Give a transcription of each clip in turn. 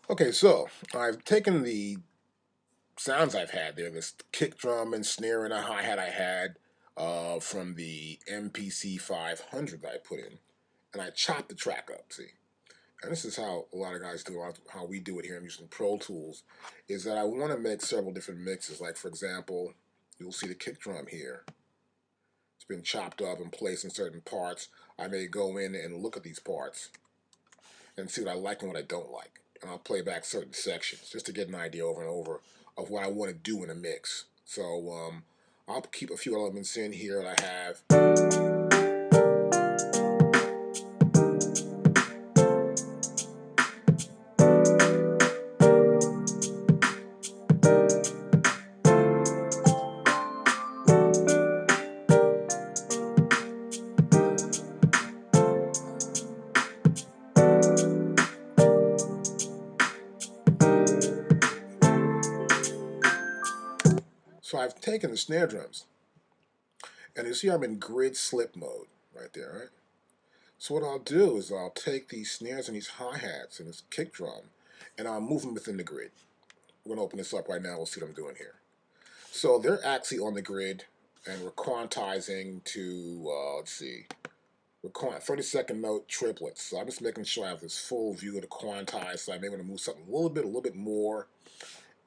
Okay, so I've taken the sounds I've had there, this kick drum and snare and a hi-hat I had from the MPC 500 that I put in, and I chopped the track up, see? And this is how a lot of guys do it, how we do it here. I'm using Pro Tools, is that I want to make several different mixes. Like, for example, you'll see the kick drum here. It's been chopped up and placed in certain parts. I may go in and look at these parts and see what I like and what I don't like. And I'll play back certain sections just to get an idea over and over of what I want to do in a mix. So I'll keep a few elements in here that I have. So I've taken the snare drums, and you see I'm in grid slip mode right there, right? So what I'll do is I'll take these snares and these hi-hats and this kick drum, and I'll move them within the grid. We're going to open this up right now. We'll see what I'm doing here. So they're actually on the grid, and we're quantizing to, let's see, we're 30-second note triplets. So I'm just making sure I have this full view of the quantize, so I may want to move something a little bit more.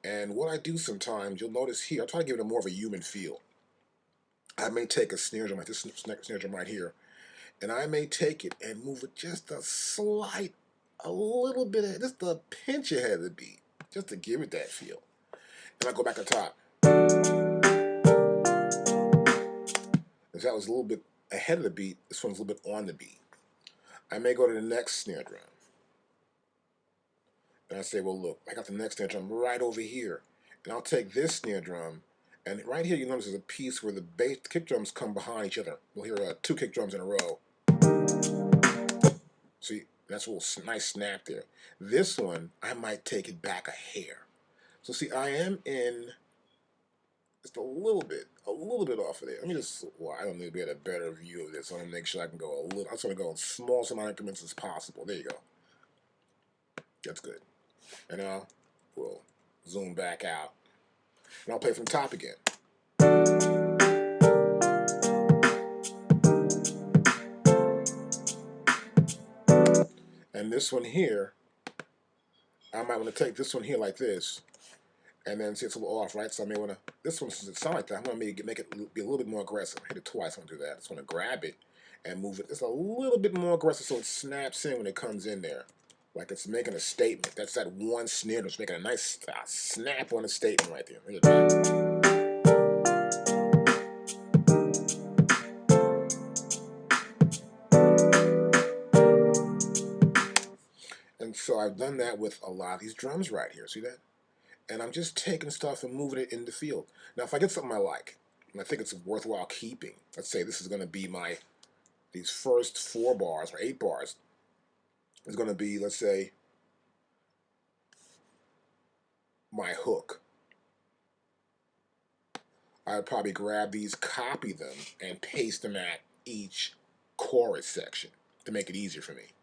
And what I do sometimes, you'll notice here, I try to give it a more of a human feel. I may take a snare drum, like this snare drum right here, and I may take it and move it just a little bit, just a pinch ahead of the beat, just to give it that feel. And I go back to top. If that was a little bit ahead of the beat, this one's a little bit on the beat. I may go to the next snare drum. And I say, well, look, I got the next snare drum right over here. And I'll take this snare drum, and right here you notice there's a piece where the bass kick drums come behind each other. We'll hear two kick drums in a row. See, that's a little nice snap there. This one, I might take it back a hair. So see, I am in just a little bit off of there. Let me just, well, I don't need to get a better view of this. I want to make sure I can go a little, I just want to go in small amount of increments as possible. There you go. That's good. And now we'll zoom back out. And I'll play from the top again. And this one here, I might want to take this one here like this, and then see it's a little off, right? So I may want to, this one, since it sounds like that, I want to make it be a little bit more aggressive. Hit it twice, I want to do that. I just want to grab it and move it just a little bit more aggressive so it snaps in when it comes in there. Like it's making a statement. That's that one snare that's making a nice snap on a statement right there. Look at that. And so I've done that with a lot of these drums right here. See that? And I'm just taking stuff and moving it in the field. Now, if I get something I like, and I think it's worthwhile keeping, let's say this is going to be these first 4 bars or 8 bars is going to be, let's say, my hook. I would probably grab these, copy them, and paste them at each chorus section to make it easier for me.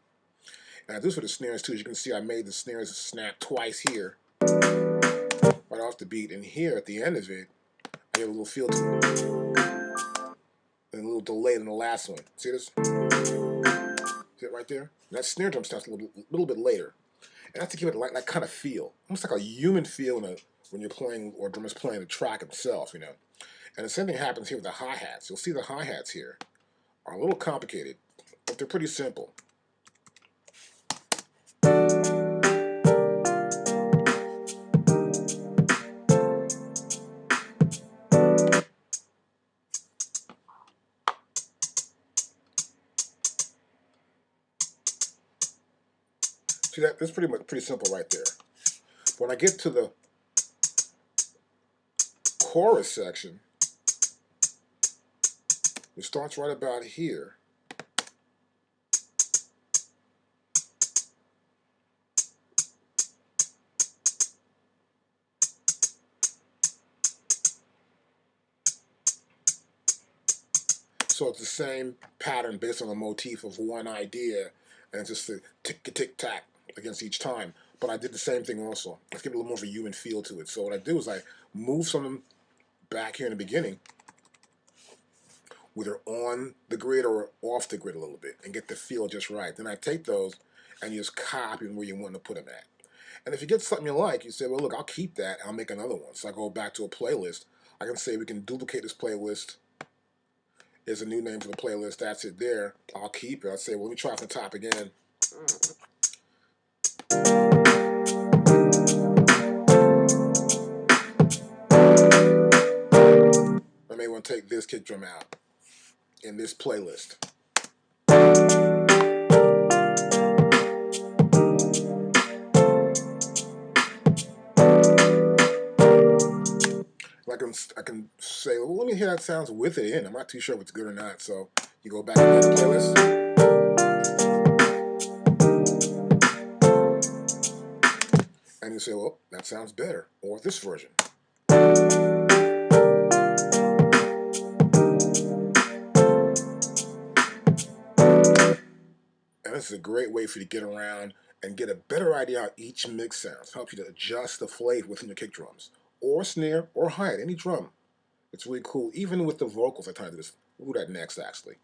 And I do this with the snares too. As you can see, I made the snares snap twice here, right off the beat, and here at the end of it, I get a little feel to it, and a little delay in the last one. See this? See it right there? And that snare drum starts a little bit later. And that's to give it like that kind of feel, almost like a human feel when you're playing or drummer's playing the track himself, you know. And the same thing happens here with the hi-hats. You'll see the hi-hats here are a little complicated, but they're pretty simple. See that? That's pretty simple right there. When I get to the chorus section, it starts right about here. So it's the same pattern based on a motif of one idea, and it's just a tick-tack against each time. but I did the same thing also. Let's give it a little more of a human feel to it. So what I do is I move some of them back here in the beginning, whether on the grid or off the grid a little bit, and get the feel just right. Then I take those and you just copy them where you want to put them at. And if you get something you like, you say, well, look, I'll keep that. I'll make another one. So I go back to a playlist. I can say we can duplicate this playlist. There's a new name for the playlist. That's it there. I'll keep it. I'll say, well, let me try from the top again. I may want to take this kick drum out in this playlist. I can say, well, let me hear that sounds with it in. I'm not too sure if it's good or not. So you go back to the playlist. And you say, well, that sounds better. Or this version. And this is a great way for you to get around and get a better idea how each mix sounds. Helps you to adjust the flavor within your kick drums. Or snare, or hi-hat, any drum. It's really cool. Even with the vocals, I kind of do this. We'll do that next, actually.